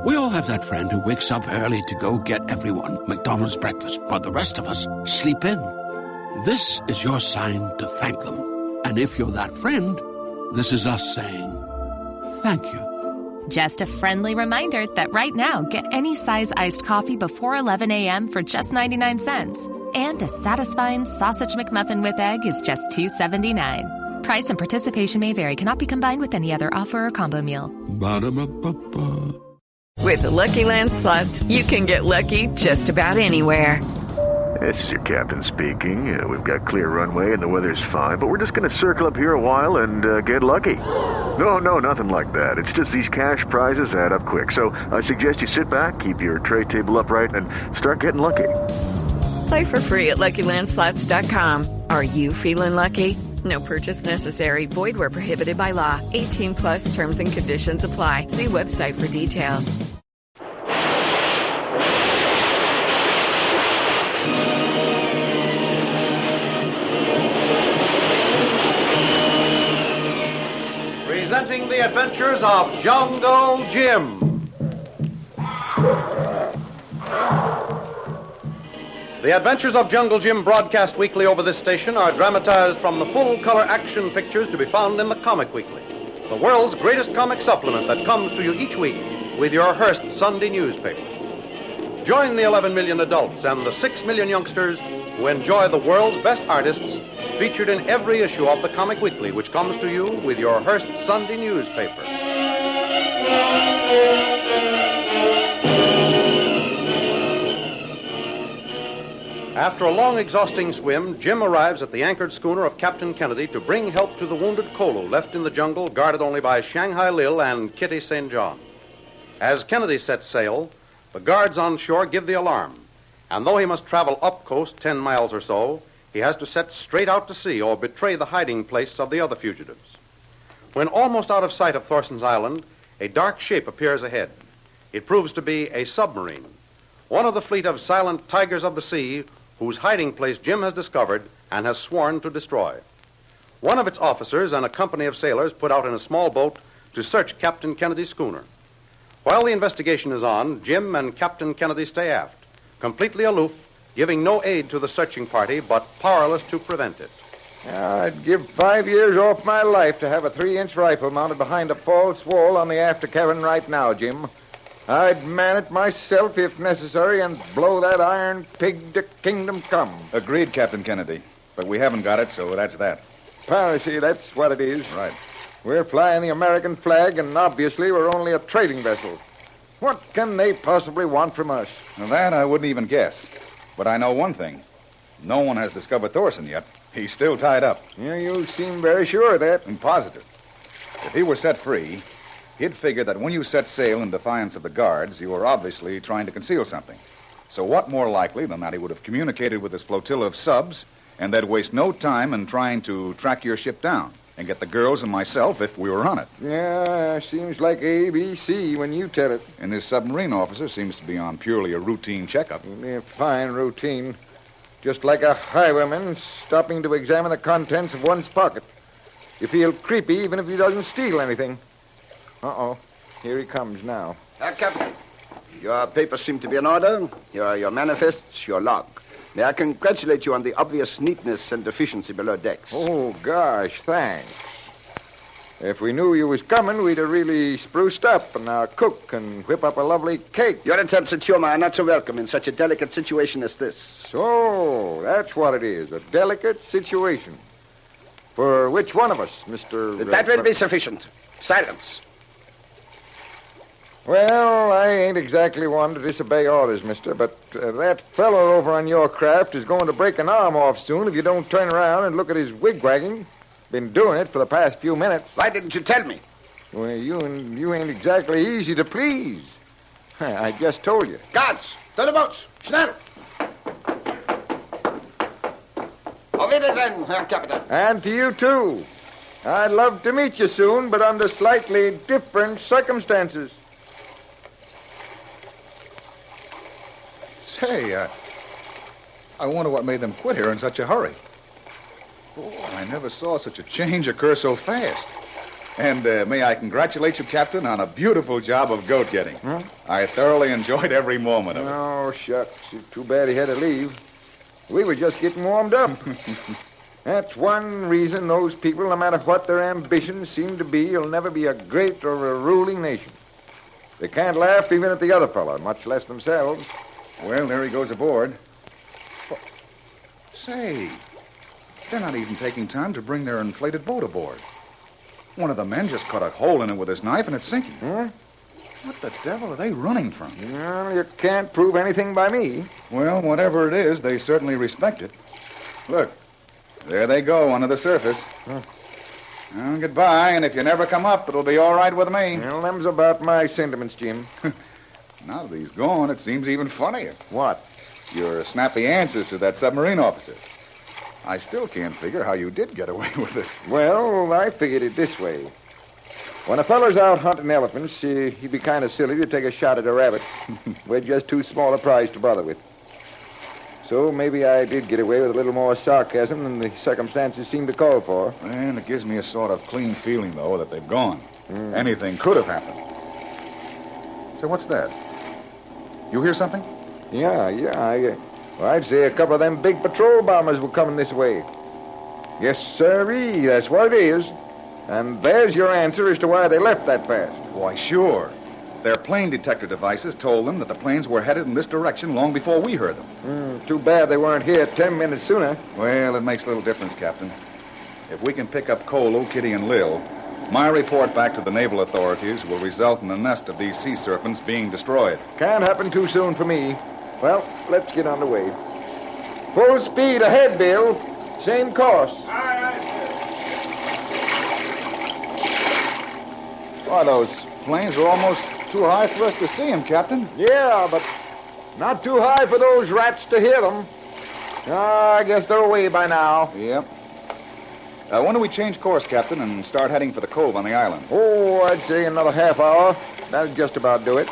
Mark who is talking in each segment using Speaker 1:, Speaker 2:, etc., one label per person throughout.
Speaker 1: We all have that friend who wakes up early to go get everyone McDonald's breakfast, while the rest of us sleep in. This is your sign to thank them. And if you're that friend, this is us saying thank you.
Speaker 2: Just a friendly reminder that right now, get any size iced coffee before 11 a.m. for just 99 cents. And a satisfying sausage McMuffin with egg is just $2.79. Price and participation may vary. Cannot be combined with any other offer or combo meal.
Speaker 1: Ba-da-ba-ba-ba.
Speaker 3: With the Lucky Land Slots, you can get lucky just about anywhere.
Speaker 4: This is your captain speaking. We've got clear runway and the weather's fine, but we're just going to circle up here a while and get lucky. No, nothing like that. It's just these cash prizes add up quick. So I suggest you sit back, keep your tray table upright, and start getting lucky.
Speaker 3: Play for free at LuckyLandSlots.com. Are you feeling lucky? No purchase necessary. Void where prohibited by law. 18 plus terms and conditions apply. See website for details.
Speaker 5: Presenting the adventures of Jungle Jim. The Adventures of Jungle Jim, broadcast weekly over this station, are dramatized from the full-color action pictures to be found in the Comic Weekly, the world's greatest comic supplement that comes to you each week with your Hearst Sunday newspaper. Join the 11 million adults and the 6 million youngsters who enjoy the world's best artists featured in every issue of the Comic Weekly, which comes to you with your Hearst Sunday newspaper. After a long, exhausting swim, Jim arrives at the anchored schooner of Captain Kennedy to bring help to the wounded Kolu, left in the jungle, guarded only by Shanghai Lil and Kitty St. John. As Kennedy sets sail, the guards on shore give the alarm, and though he must travel up coast 10 miles or so, he has to set straight out to sea or betray the hiding place of the other fugitives. When almost out of sight of Thorson's Island, a dark shape appears ahead. It proves to be a submarine, one of the fleet of silent tigers of the sea whose hiding place Jim has discovered and has sworn to destroy. One of its officers and a company of sailors put out in a small boat to search Captain Kennedy's schooner. While the investigation is on, Jim and Captain Kennedy stay aft, completely aloof, giving no aid to the searching party, but powerless to prevent it.
Speaker 6: I'd give 5 years off my life to have a 3-inch rifle mounted behind a false wall on the after cabin right now, Jim. I'd man it myself if necessary and blow that iron pig to kingdom come.
Speaker 7: Agreed, Captain Kennedy. But we haven't got it, so that's that.
Speaker 6: Piracy, that's what it is.
Speaker 7: Right.
Speaker 6: We're flying the American flag, and obviously we're only a trading vessel. What can they possibly want from us?
Speaker 7: Now, that I wouldn't even guess. But I know one thing. No one has discovered Thorson yet. He's still tied up.
Speaker 6: Yeah, you seem very sure of that.
Speaker 7: I'm positive. If he were set free, he'd figure that when you set sail in defiance of the guards, you were obviously trying to conceal something. So what more likely than that he would have communicated with this flotilla of subs, and they'd waste no time in trying to track your ship down and get the girls and myself if we were on it.
Speaker 6: Yeah, seems like ABC when you tell it.
Speaker 7: And this submarine officer seems to be on purely a routine checkup.
Speaker 6: Yeah, fine routine. Just like a highwayman stopping to examine the contents of one's pocket. You feel creepy even if he doesn't steal anything. Uh-oh. Here he comes now.
Speaker 8: Captain, your papers seem to be in order. Here are your manifests, your log. May I congratulate you on the obvious neatness and efficiency below decks.
Speaker 6: Oh, gosh, thanks. If we knew you was coming, we'd have really spruced up and our cook and whip up a lovely cake.
Speaker 8: Your attempts at humor are not so welcome in such a delicate situation as this.
Speaker 6: So, that's what it is, a delicate situation. For which one of us, Mr.
Speaker 8: That will be sufficient. Silence.
Speaker 6: Well, I ain't exactly one to disobey orders, mister, but that fellow over on your craft is going to break an arm off soon if you don't turn around and look at his wigwagging. Been doing it for the past few minutes.
Speaker 8: Why didn't you tell me?
Speaker 6: Well, you ain't exactly easy to please. I just told you.
Speaker 8: Guards, to the boats. Schnell. Auf Wiedersehen, Herr Captain.
Speaker 6: And to you, too. I'd love to meet you soon, but under slightly different circumstances.
Speaker 7: Say, I wonder what made them quit here in such a hurry. Oh, I never saw such a change occur so fast. And may I congratulate you, Captain, on a beautiful job of goat getting.
Speaker 6: Huh?
Speaker 7: I thoroughly enjoyed every moment of it.
Speaker 6: Oh, shucks. It's too bad he had to leave. We were just getting warmed up. That's one reason those people, no matter what their ambitions seem to be, will never be a great or a ruling nation. They can't laugh even at the other fellow, much less themselves.
Speaker 7: Well, there he goes aboard. Say, they're not even taking time to bring their inflated boat aboard. One of the men just cut a hole in it with his knife, and it's sinking.
Speaker 6: Huh?
Speaker 7: What the devil are they running from?
Speaker 6: Well, you can't prove anything by me.
Speaker 7: Well, whatever it is, they certainly respect it. Look, there they go under the surface.
Speaker 6: Huh.
Speaker 7: Well, goodbye, and if you never come up, it'll be all right with me.
Speaker 6: Well, them's about my sentiments, Jim.
Speaker 7: Now that he's gone, it seems even funnier.
Speaker 6: What?
Speaker 7: Your snappy answers to that submarine officer. I still can't figure how you did get away with it.
Speaker 6: Well, I figured it this way. When a feller's out hunting elephants, he'd be kind of silly to take a shot at a rabbit. We're just too small a prize to bother with. So maybe I did get away with a little more sarcasm than the circumstances seem to call for.
Speaker 7: And it gives me a sort of clean feeling, though, that they've gone. Anything could have happened. So what's that? You hear something?
Speaker 6: Yeah. I'd say a couple of them big patrol bombers were coming this way. Yes, sirree, that's what it is. And there's your answer as to why they left that fast.
Speaker 7: Why, sure. Their plane detector devices told them that the planes were headed in this direction long before we heard them.
Speaker 6: Too bad they weren't here 10 minutes sooner.
Speaker 7: Well, it makes little difference, Captain. If we can pick up Kolu, Kitty, and Lil, my report back to the naval authorities will result in the nest of these sea serpents being destroyed.
Speaker 6: Can't happen too soon for me. Well, let's get on the way. Full speed ahead, Bill. Same course.
Speaker 7: Why, those planes are almost too high for us to see them, Captain.
Speaker 6: Yeah, but not too high for those rats to hear them. I guess they're away by now.
Speaker 7: Yep. When do we change course, Captain, and start heading for the cove on the island?
Speaker 6: Oh, I'd say another half hour. That'll just about do it.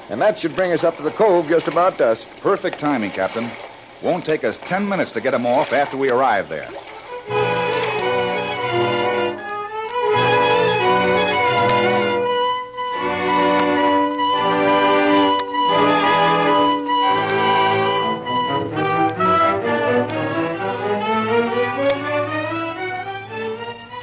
Speaker 6: And that should bring us up to the cove just about dusk.
Speaker 7: Perfect timing, Captain. Won't take us 10 minutes to get them off after we arrive there.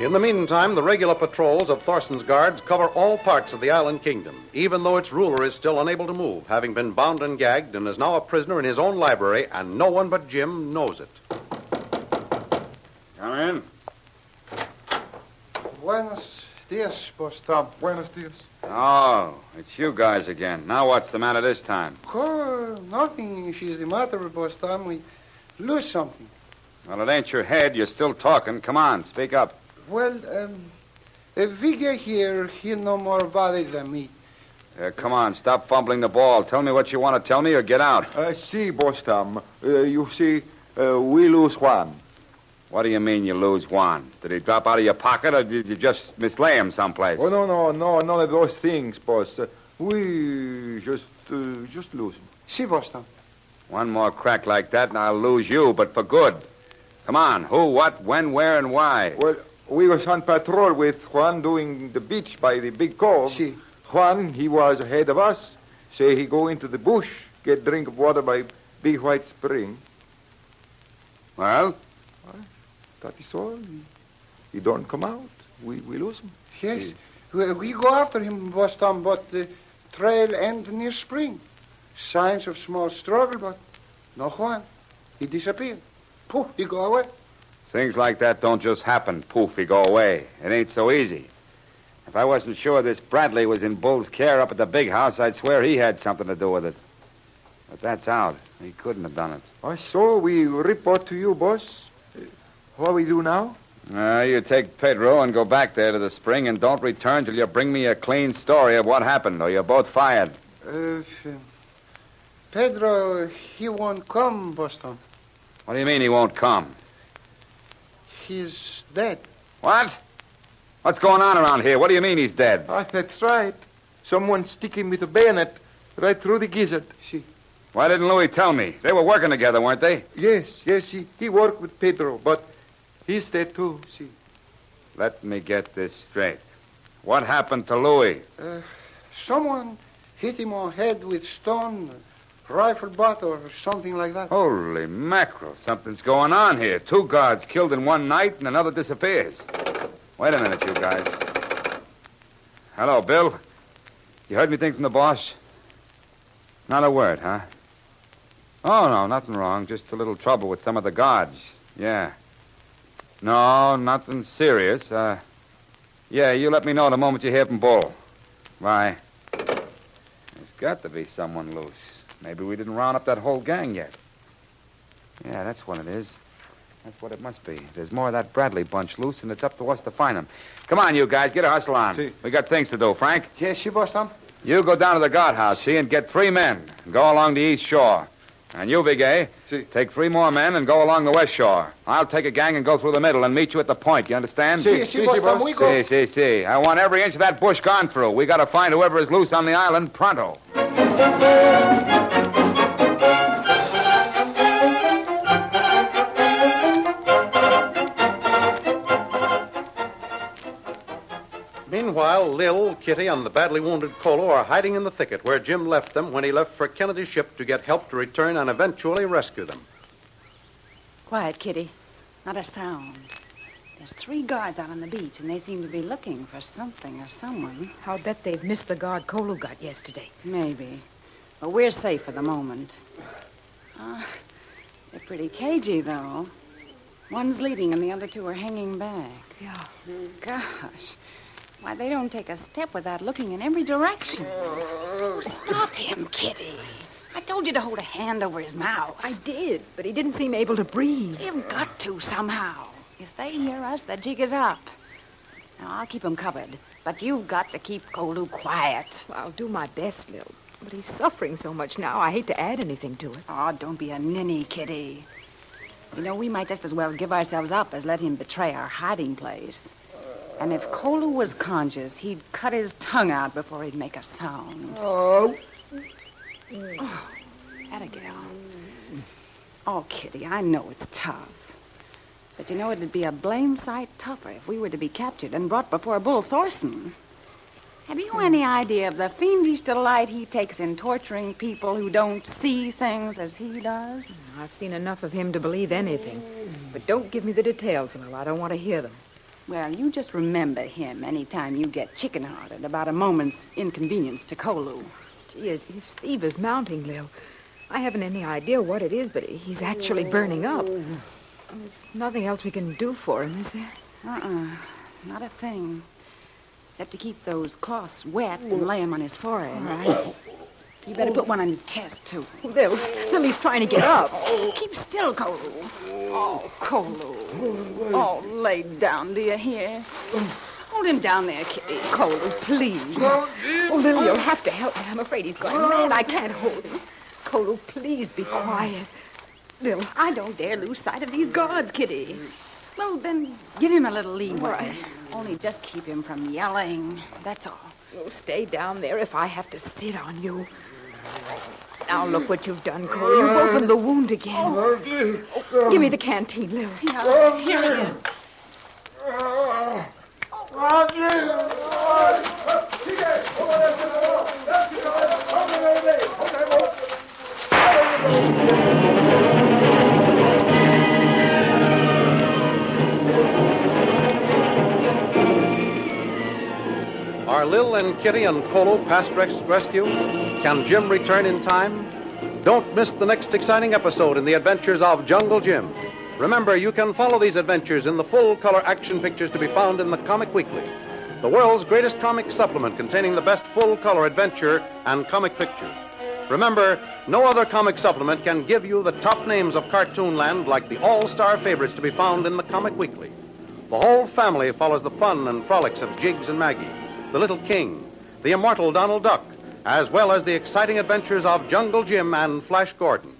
Speaker 5: In the meantime, the regular patrols of Thorsten's guards cover all parts of the island kingdom, even though its ruler is still unable to move, having been bound and gagged and is now a prisoner in his own library, and no one but Jim knows it.
Speaker 9: Come in.
Speaker 10: Buenos dias, Boss Tom.
Speaker 6: Buenos dias.
Speaker 9: Oh, it's you guys again. Now what's the matter this time?
Speaker 10: Oh, nothing is the matter, Boss Tom. We lose something.
Speaker 9: Well, it ain't your head. You're still talking. Come on, speak up.
Speaker 10: Well, Viga here, he'll no more bother than me.
Speaker 9: Come on, stop fumbling the ball. Tell me what you want to tell me or get out.
Speaker 6: See, Boss Tom. You see, we lose Juan.
Speaker 9: What do you mean you lose Juan? Did he drop out of your pocket or did you just mislay him someplace?
Speaker 6: Oh, no, none of those things, boss. We just lose him.
Speaker 10: See, Boss Tom.
Speaker 9: One more crack like that and I'll lose you, but for good. Come on, who, what, when, where, and why?
Speaker 6: Well, we was on patrol with Juan doing the beach by the big cove.
Speaker 10: See.
Speaker 6: Juan, he was ahead of us. Say he go into the bush, get drink of water by big white spring.
Speaker 9: Well?
Speaker 6: That is all. He don't come out. We lose him.
Speaker 10: Yes, we go after him, Boss Tom, but the trail end near spring. Signs of small struggle, but no Juan. He disappeared. Poof, he go away.
Speaker 9: Things like that don't just happen. Poof, he go away. It ain't so easy. If I wasn't sure this Bradley was in Bull's care up at the big house, I'd swear he had something to do with it. But that's out. He couldn't have done it.
Speaker 6: I saw we report to you, boss. What we do now?
Speaker 9: You take Pedro and go back there to the spring and don't return till you bring me a clean story of what happened, or you're both fired.
Speaker 10: Pedro, he won't come, Boss Tom.
Speaker 9: What do you mean he won't come?
Speaker 10: He's dead.
Speaker 9: What? What's going on around here? What do you mean he's dead?
Speaker 6: That's right. Someone stick him with a bayonet right through the gizzard.
Speaker 10: See.
Speaker 9: Why didn't Louis tell me? They were working together, weren't they?
Speaker 6: Yes, he worked with Pedro, but he's dead too, see.
Speaker 9: Let me get this straight. What happened to Louis?
Speaker 10: Someone hit him on head with stone, rifle butt, or something like that.
Speaker 9: Holy mackerel. Something's going on here. 2 guards killed in one night and another disappears. Wait a minute, you guys. Hello, Bill. You heard anything from the boss? Not a word, huh? Oh, no, nothing wrong. Just a little trouble with some of the guards. Yeah. No, nothing serious. Yeah, you let me know the moment you hear from Bull. Bye. There's got to be someone loose. Maybe we didn't round up that whole gang yet. Yeah, that's what it is. That's what it must be. There's more of that Bradley bunch loose, and it's up to us to find them. Come on, you guys. Get a hustle on.
Speaker 10: Si.
Speaker 9: We got things to do, Frank.
Speaker 10: Yes, you, boss Tom?
Speaker 9: You go down to the guardhouse, see, and get 3 men. And go along the east shore. And you, Big A, take 3 more men and go along the west shore. I'll take a gang and go through the middle and meet you at the point. You understand?
Speaker 10: Si, boss Tom. We go.
Speaker 9: Si. I want every inch of that bush gone through. We got to find whoever is loose on the island pronto.
Speaker 5: Meanwhile, Lil, Kitty, and the badly wounded Kolu are hiding in the thicket where Jim left them when he left for Kennedy's ship to get help to return and eventually rescue them.
Speaker 11: Quiet, Kitty. Not a sound. There's 3 guards out on the beach, and they seem to be looking for something or someone.
Speaker 12: I'll bet they've missed the guard Kolu got yesterday.
Speaker 11: Maybe. But we're safe for the moment. They're pretty cagey, though. One's leading, and the other 2 are hanging back.
Speaker 12: Yeah.
Speaker 11: Gosh. Why, they don't take a step without looking in every direction. Oh, stop him, Kitty. I told you to hold a hand over his mouth.
Speaker 12: I did, but he didn't seem able to breathe.
Speaker 11: You've got to somehow. If they hear us, the jig is up. Now, I'll keep him covered, but you've got to keep Kolu quiet.
Speaker 12: Well, I'll do my best, Lil. But he's suffering so much now, I hate to add anything to it.
Speaker 11: Oh, don't be a ninny, Kitty. You know, we might just as well give ourselves up as let him betray our hiding place. And if Kolu was conjures, he'd cut his tongue out before he'd make a sound.
Speaker 12: Oh.
Speaker 11: Atta gal. Oh, Kitty, I know it's tough. But you know, it'd be a blame sight tougher if we were to be captured and brought before Bull Thorson. Have you any idea of the fiendish delight he takes in torturing people who don't see things as he does?
Speaker 12: I've seen enough of him to believe anything. But don't give me the details, Lil. I don't want to hear them.
Speaker 11: Well, you just remember him anytime you get chicken-hearted about a moment's inconvenience to Kolu.
Speaker 12: Gee, his fever's mounting, Lil. I haven't any idea what it is, but he's actually burning up. There's nothing else we can do for him, is there?
Speaker 11: Not a thing. Except to keep those cloths wet and lay them on his forehead.
Speaker 12: All right.
Speaker 11: You better put one on his chest, too.
Speaker 12: Lil, he's trying to get up.
Speaker 11: Keep still, Kolu. Oh, Kolu. Oh, lay down, do you hear? Hold him down there, Kitty.
Speaker 12: Kolu, please. Oh, Lil, you'll have to help me. I'm afraid he's going mad. I can't hold him. Kolu, please be quiet. Lil,
Speaker 11: I don't dare lose sight of these guards, Kitty. Well, then, give him a little leeway.
Speaker 12: Right.
Speaker 11: Only just keep him from yelling. That's all.
Speaker 12: you'll stay down there if I have to sit on you. Now look what you've done, Kolu. You've opened the wound again. Give me the canteen, Lil.
Speaker 11: Yeah, here it is.
Speaker 5: Are Lil and Kitty and Kolu past rescue? Can Jim return in time? Don't miss the next exciting episode in the adventures of Jungle Jim. Remember, you can follow these adventures in the full-color action pictures to be found in the Comic Weekly, the world's greatest comic supplement containing the best full-color adventure and comic pictures. Remember, no other comic supplement can give you the top names of Cartoonland like the all-star favorites to be found in the Comic Weekly. The whole family follows the fun and frolics of Jiggs and Maggie, the Little King, the immortal Donald Duck, as well as the exciting adventures of Jungle Jim and Flash Gordon.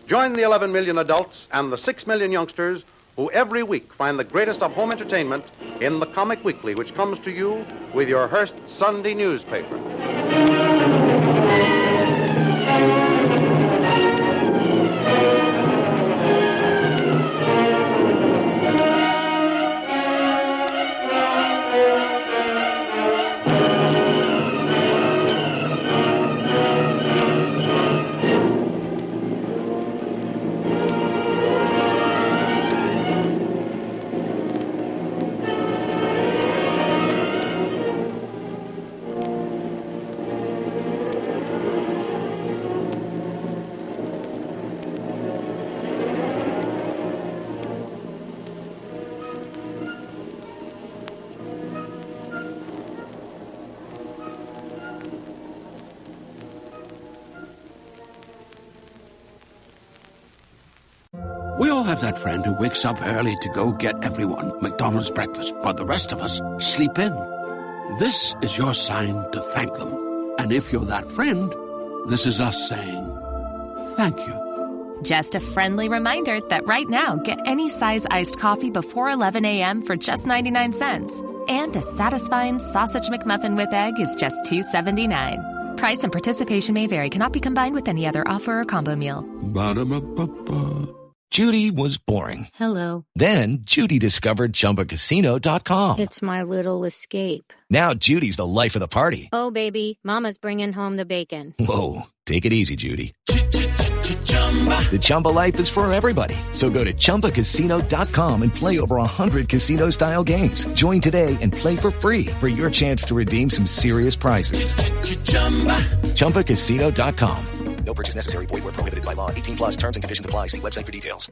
Speaker 5: Join the 11 million adults and the 6 million youngsters who every week find the greatest of home entertainment in the Comic Weekly, which comes to you with your Hearst Sunday newspaper.
Speaker 1: We all have that friend who wakes up early to go get everyone McDonald's breakfast, while the rest of us sleep in. This is your sign to thank them. And if you're that friend, this is us saying thank you.
Speaker 2: Just a friendly reminder that right now, get any size iced coffee before 11 a.m. for just 99 cents. And a satisfying sausage McMuffin with egg is just $2.79. Price and participation may vary. Cannot be combined with any other offer or combo meal.
Speaker 1: Ba-da-ba-ba-ba.
Speaker 13: Judy was boring.
Speaker 14: Hello.
Speaker 13: Then Judy discovered ChumbaCasino.com.
Speaker 14: It's my little escape.
Speaker 13: Now Judy's the life of the party.
Speaker 14: Oh, baby, mama's bringing home the bacon.
Speaker 13: Whoa, take it easy, Judy. The Chumba life is for everybody. So go to ChumbaCasino.com and play over 100 casino-style games. Join today and play for free for your chance to redeem some serious prizes. ChumbaCasino.com.
Speaker 15: No purchase necessary. Void where prohibited by law. 18+ terms and conditions apply. See website for details.